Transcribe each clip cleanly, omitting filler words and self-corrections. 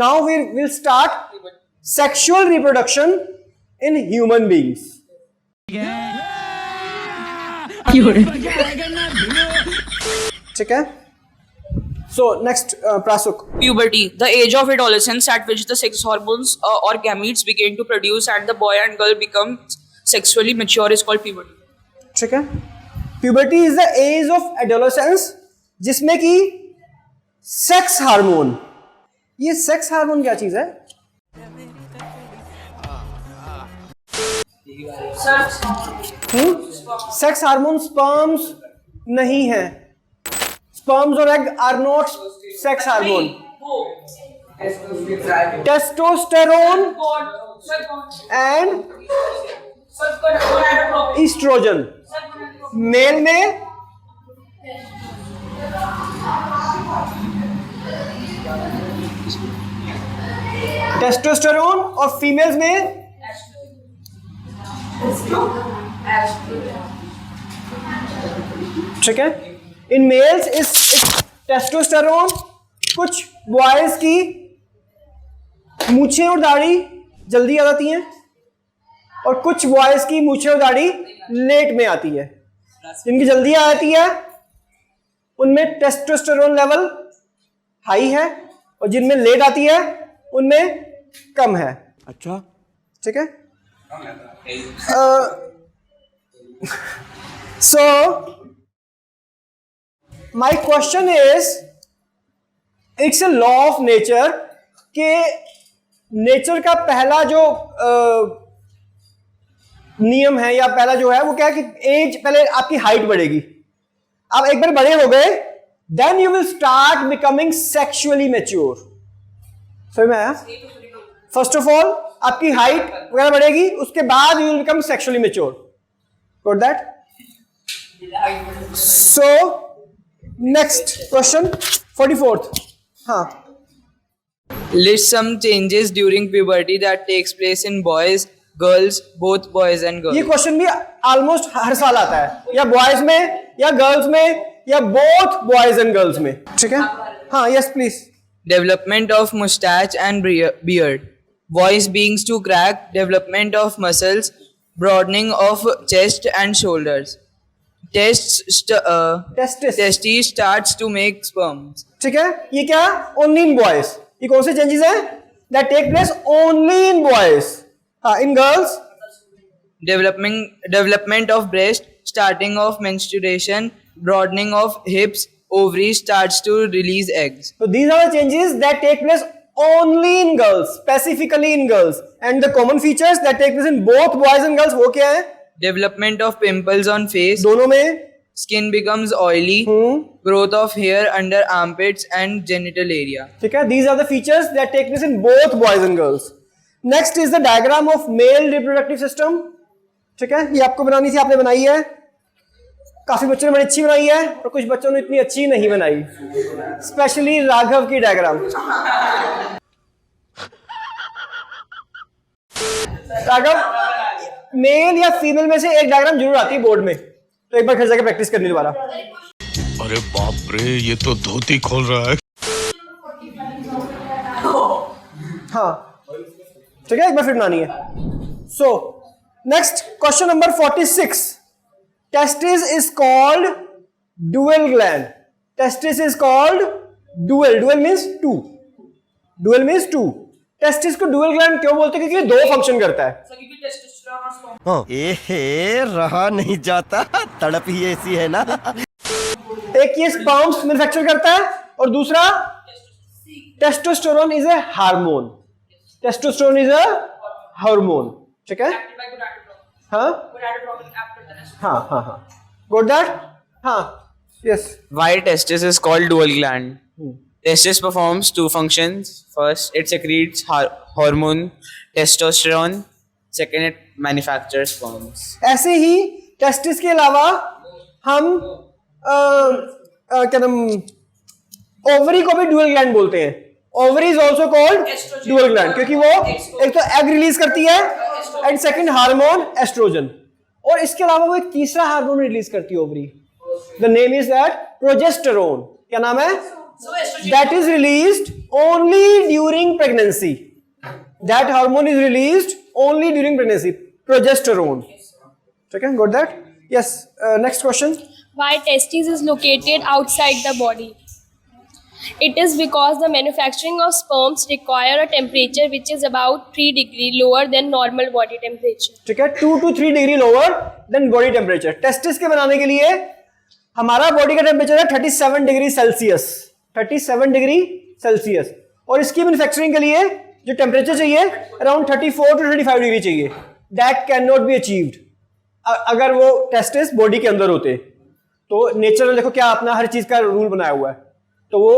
Now we will start sexual reproduction in human beings. ठीक है? So next, Prasuk. Puberty, the age of adolescence at which the sex hormones or gametes begin to produce and the boy and girl become sexually mature is called puberty. ठीक है? Puberty is the age of adolescence जिसमें कि sex hormone, ये sex hormone क्या चीज है? Sex hormone sperms नहीं है. Sperms or egg are not sex hormone. Testosterone and estrogen. Male में टेस्टोस्टेरोन और फीमेल्स में ठीक है. इन मेल्स इस टेस्टोस्टेरोन, कुछ बॉयज की मूछें और दाढ़ी जल्दी आ जाती हैं और कुछ बॉयज की मूछें और दाढ़ी लेट में आती है. जिनकी जल्दी आ जाती है उनमें टेस्टोस्टेरोन लेवल हाई है और जिनमें लेट आती है उनमें कम है. अच्छा, ठीक है. So my question is, it's a law of nature कि नेचर का पहला जो नियम है या पहला जो है वो क्या है कि एज, पहले आपकी हाइट बढ़ेगी. आप एक बार बड़े हो गए, then you will start becoming sexually mature. समझ में आया? फर्स्ट ऑफ ऑल आपकी हाइट वगैरह बढ़ेगी, उसके बाद you will become sexually mature. Got that? So next question 44th. हाँ. List some changes during puberty that takes place in boys, girls, both boys and girls. ये क्वेश्चन भी almost हर साल आता है, या बॉयज में या गर्ल्स में या बोथ बॉयज एंड गर्ल्स में. ठीक है. हाँ, yes please. Development of mustache and beard, voice beings to crack, development of muscles, broadening of chest and shoulders. Testes starts to make sperms. ठीक है. ये क्या? Only in boys. ये कौन से चेंजेस हैं that take place only in boys? हाँ. In girls Development of breast, starting of menstruation, broadening of hips, ovaries starts to release eggs. So these are the changes that take place only in girls, specifically in girls. And the common features that take place in both boys and girls वो क्या है? Development of pimples on face, दोनों में. skin becomes oily, growth of hair under armpits and genital area. ठीक है. These are the features that take place in both boys and girls. Next is the diagram of male reproductive system. ठीक है. ये आपको बनानी थी, आपने बनाई है. काफी बच्चों ने बड़ी अच्छी बनाई है और कुछ बच्चों ने इतनी अच्छी नहीं बनाई, स्पेशली राघव की डायग्राम. राघव, मेल या फीमेल में से एक डायग्राम जरूर आती है बोर्ड में, तो एक बार घर जाके प्रैक्टिस करनी दोबारा. अरे बाप रे, ये तो धोती खोल रहा है. हाँ. ठीक है. एक बार फिर बनानी है. सो next question number 46. Testis is called dual gland. Testis is called dual. Dual means two. Dual means two. Testis को dual gland क्यों बोलते हैं? क्योंकि दो फंक्शन करता है. एहे, रहा नहीं जाता, तड़प ही ऐसी है ना. एक ये स्पर्म्स मैन्युफैक्चर करता है और दूसरा testosterone is a hormone. Testosterone is a hormone. ठीक है. हाँ हाँ हाँ हाँ. Got that? हाँ. Yes. Why testis is called dual gland? Testis performs two functions. First, it secretes hormone testosterone. Second, it manufactures sperms. ऐसे ही टेस्टिस के अलावा हम क्या नाम, ओवरी को भी डुअल ग्लैंड बोलते हैं. Ovary is also called dual gland क्योंकि वो एक तो एग रिलीज करती है एंड सेकंड हार्मोन एस्ट्रोजन, और इसके अलावा वो एक तीसरा हार्मोन रिलीज करती है ovary. The name is that progesterone. क्या नाम है? That is released only during pregnancy. That hormone is released only during pregnancy. Progesterone. Okay, got that? Yes. Next question. Why testes is located outside the body? It is because the manufacturing of sperms require a temperature which is about 3 degree lower than normal body temperature. ठीक है, 2 to 3 degree lower than body temperature. Testis के बनाने के लिए हमारा body का temperature है 37 degree Celsius. 37 degree Celsius. और इसकी मैन्युफैक्चरिंग के लिए जो टेम्परेचर चाहिए अराउंड 34 to 35 डिग्री चाहिए. That can not be achieved अगर वो टेस्टिस बॉडी के अंदर होते. तो नेचर में देखो क्या अपना हर चीज का रूल बनाया हुआ है, तो वो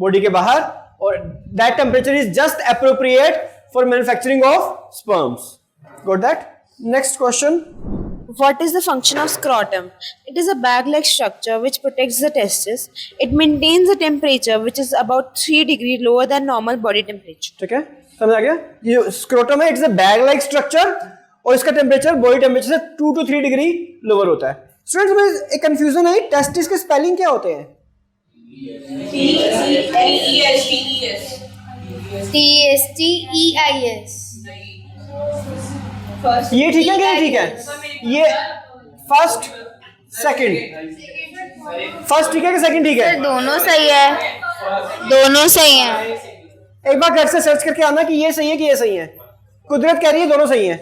बॉडी के बाहर, और that temperature is just appropriate for manufacturing of sperms. Got that? Next question. What is the function of scrotum? It is a bag-like structure which protects the testes. It maintains a temperature which is about 3 degrees lower than normal body temperature. ठीक है, समझ आ गया? ये scrotum है, it's a bag like structure, और इसका temperature body temperature से 2 to 3 डिग्री लोअर होता है. स्टूडेंट्स में एक कंफ्यूजन है, टेस्टिस के स्पेलिंग क्या होते हैं? TESTEIS. ये ठीक है क्या? ठीक है. ये फर्स्ट सेकंड, फर्स्ट ठीक है कि सेकंड ठीक है? दोनों सही है, दोनों सही है. एक बार घर से सर्च करके आना कि ये सही है कि ये सही है. कुदरत कह रही है दोनों सही है.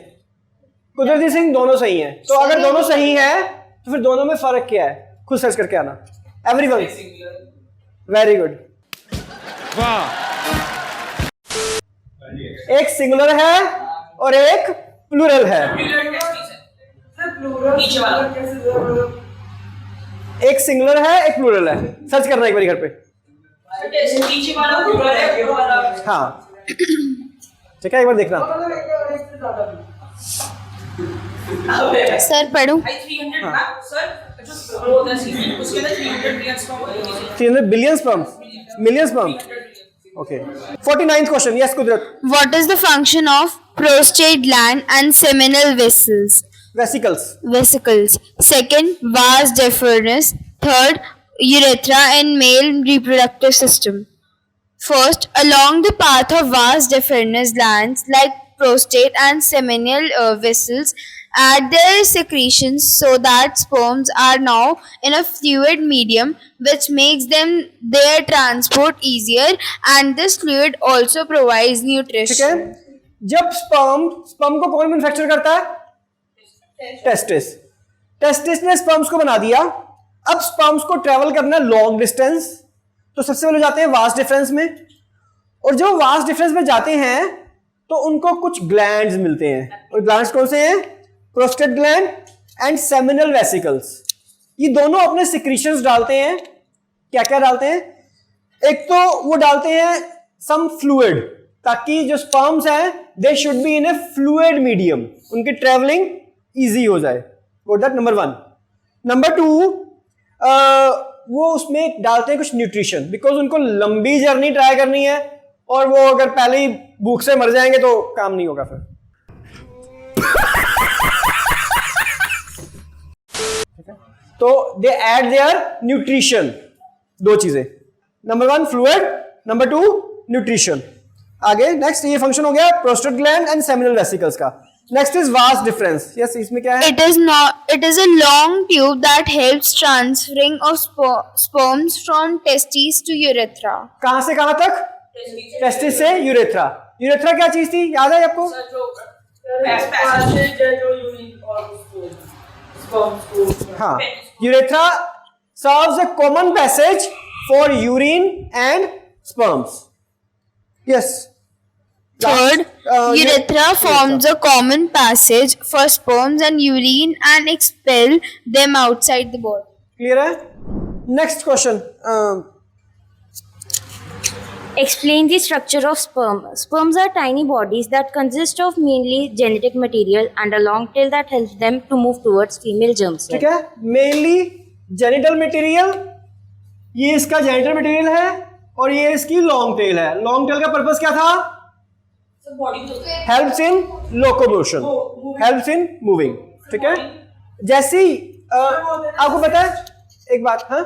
कुदरती सिंह दोनों सही है. तो अगर दोनों सही है तो फिर दोनों में फर्क क्या है? खुद सर्च करके आना. Everyone very good. एक सिंगुलर है और एक प्लूरल है. एक सिंगुलर है एक प्लूरल है. सर्च करना एक बार घर पे. हाँ ठीक है, एक बार देखना. सर पढ़ूं? 300 billion sperms, million sperms. Okay. 49th question. Yes, Kudrat. What is the function of prostate gland and seminal vessels? Vesicles. Second, vas deferens. Third, urethra in male reproductive system. First, along the path of vas deferens, glands like prostate and seminal vessels add their secretions so that sperms are now in a fluid medium which makes them their transport easier, and this fluid also provides ठीक है. nutrition. जब sperm को कौन manufacture करता है? Testis ने sperms को बना दिया. अब स्पर्म्स को ट्रेवल करना है लॉन्ग डिस्टेंस, तो सबसे पहले जाते हैं वास्ट डिफरेंस में. और जब वास्ट डिफरेंस में जाते हैं तो उनको कुछ ग्लैंड्स मिलते हैं. और ग्लैंड्स कौन से हैं? Prostate gland and seminal vesicles. ये दोनों अपने सिक्रीशंस डालते हैं. क्या क्या डालते हैं? एक तो वो डालते हैं सम फ्लूइड, ताकि जो स्पर्म्स हैं they should be in A fluid medium, उनकी ट्रेवलिंग इजी हो जाए. Got that? नंबर 1. नंबर 2, वो उसमें डालते हैं कुछ न्यूट्रिशन, बिकॉज उनको लंबी जर्नी ट्राई करनी है, और वो अगर पहले ही भूख से मर जाएंगे तो काम नहीं होगा फिर. तो दे ऐड देयर न्यूट्रिशन. 2 चीजें. Number 1 fluid, number 2 nutrition. आगे नेक्स्ट ये फंक्शन हो गया prostate gland and seminal vesicles का. Next is vast difference. Yes, इसमें क्या है? It is a long tube that helps transferring of sperms from testes to urethra. कहां से कहां तक? टेस्टिस से यूरेथ्रा. यूरेथ्रा क्या चीज थी, याद है आपको? हाँ, urethra serves a common passage for urine and sperms. Yes. Third, urethra forms a common passage for sperms and urine and expel them outside the body. Clear है? Next question. Explain the structure of sperm. Sperms are tiny bodies that consist of mainly genetic material and a long tail that helps them to move towards female germ cells. ठीक है, mainly genital material. ये इसका genital material है और ये इसकी long tail है. Long tail का पर्पस क्या था? Helps in locomotion, helps in moving. ठीक है, जैसी आपको पता है एक बात, हाँ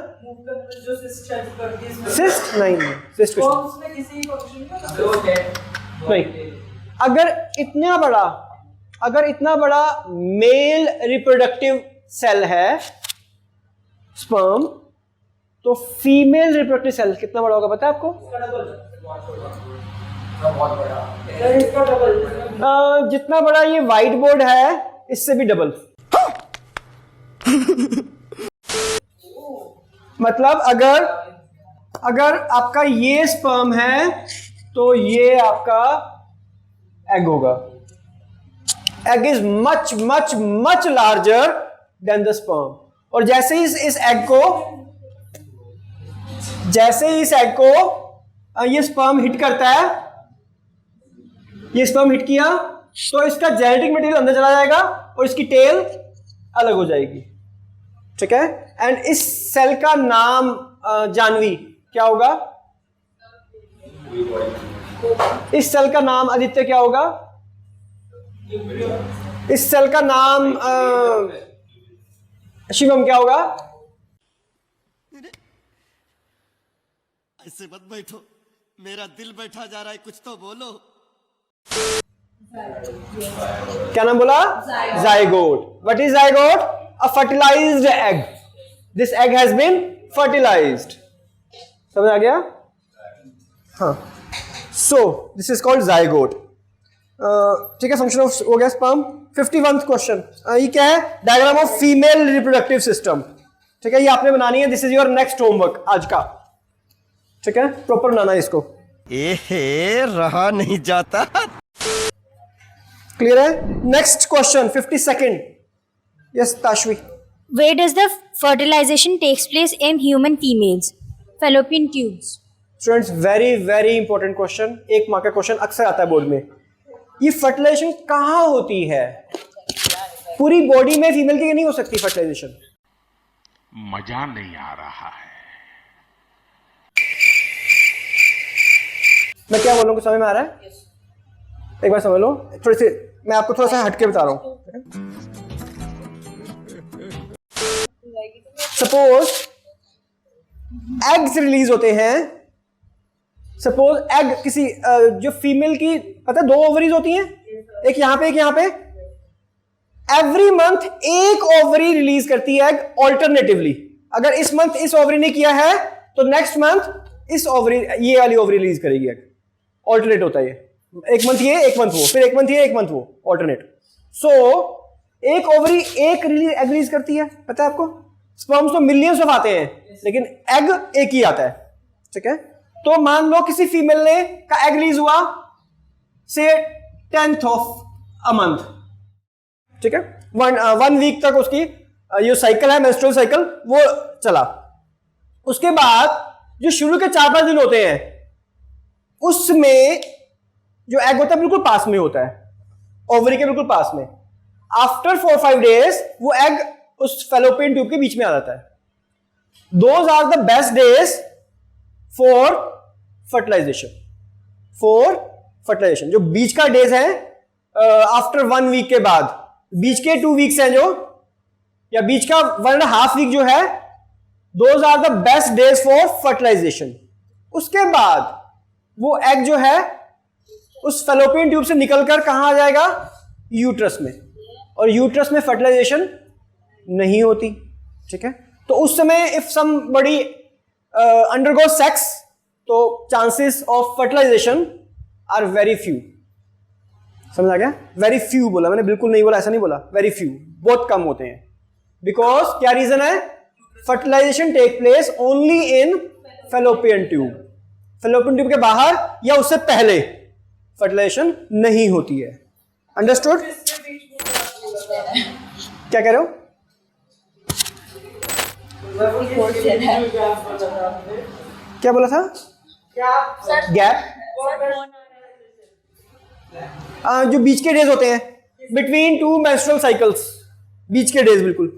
सिस्ट नहीं, सिस्ट कुछ नहीं। अगर इतना बड़ा मेल रिप्रोडक्टिव सेल है स्पर्म, तो फीमेल रिप्रोडक्टिव सेल कितना बड़ा होगा पता है आपको? जितना बड़ा ये व्हाइट बोर्ड है इससे भी डबल। मतलब अगर आपका ये स्पर्म है तो ये आपका एग होगा। Egg is much much much larger than the sperm. और जैसे ही इस एग को ये स्पर्म हिट करता है, ये स्पर्म हिट किया तो इसका जेनेटिक मटेरियल अंदर चला जाएगा और इसकी टेल अलग हो जाएगी, ठीक है। एंड इस सेल का नाम जानवी क्या होगा? इस सेल का नाम आदित्य क्या होगा? इस सेल का नाम शिवम क्या होगा? ऐसे मत बैठो, मेरा दिल बैठा जा रहा है, कुछ तो बोलो। क्या नाम बोला? Zygote. What is zygote? A fertilised egg. This egg has been fertilised. समझ आ गया? हाँ। So this is called zygote. ठीक है, फंक्शन ऑफ हो गया स्पर्म। 51th क्वेश्चन, ये क्या है? Diagram of female reproductive system. ठीक है, ये आपने बनानी है। This is your next homework आज का। ठीक है, प्रॉपर बनाना है इसको। एहे, रहा नहीं जाता। क्लियर है? Next question 52nd। Yes Tashvi. Where does the fertilization takes place in human females? Fallopian tubes. Students, very very important question. एक मार्क का क्वेश्चन अक्सर आता है बोर्ड में। ये फर्टिलाइजेशन कहाँ होती है? पूरी बॉडी में फीमेल की नहीं हो सकती फर्टिलाइजेशन। मजा नहीं आ रहा है। मैं क्या बोलूँ, समझ में आ रहा है? एक बार समझ लो। थोड़ी सी मैं आपको थोड़ा सा हटके बता रहा हूँ। सपोज एग्स रिलीज होते हैं। सपोज एग किसी जो फीमेल की पता है 2 ओवरीज होती हैं, एक यहां पे एक यहां पे। एवरी मंथ एक ओवरी रिलीज करती है एग ऑल्टरनेटिवली। अगर इस मंथ इस ओवरी ने किया है तो नेक्स्ट मंथ इस ओवरी, ये वाली ओवरी रिलीज करेगी एग। ऑल्टरनेट होता है ये, एक मंथ ये एक मंथ वो, फिर एक मंथ ये एक मंथ वो, ऑल्टरनेट। सो एक ओवरी एक एग रिलीज करती है, पता है आपको? स्पर्म्स तो मिलियंस ऑफ आते हैं लेकिन एग एक ही आता है, ठीक है। तो मान लो किसी फीमेल ने का एग रिलीज हुआ से 10th ऑफ अ मंथ, ठीक है। 1 वीक तक उसकी जो साइकिल है मेंस्ट्रुअल साइकिल वो चला। उसके बाद जो शुरू के 4-5 दिन होते हैं उसमें जो एग होता है बिल्कुल पास में होता है, ओवरी के बिल्कुल पास में। आफ्टर 4-5 डेज वो एग उस फैलोपियन ट्यूब के बीच में आ जाता है। Those are the best days for fertilisation. जो बीच का डेज है आफ्टर 1 वीक के बाद, बीच के 2 वीक्स हैं जो, या बीच का 1.5 वीक जो है, those are the best days for fertilisation. उसके बाद वो एग जो है उस फैलोपियन ट्यूब से निकलकर कहां आ जाएगा? यूट्रस में। और यूट्रस में फर्टिलाइजेशन नहीं होती, ठीक है। तो उस समय इफ समबडी अंडरगो सेक्स, तो chances of fertilisation are very few. समझ आ गया? वेरी फ्यू बोला मैंने, बिल्कुल नहीं बोला, ऐसा नहीं बोला, वेरी फ्यू, बहुत कम होते हैं। बिकॉज क्या रीजन है? Fertilisation take place only in fallopian tube. Fallopian tube के बाहर या उससे पहले फर्टिलाइजेशन नहीं होती है। अंडरस्टूड? क्या कह रहे हो? क्या बोला था? गैप। जो बीच के डेज होते हैं बिटवीन 2 मेंस्ट्रुअल साइकिल्स, बीच के डेज बिल्कुल।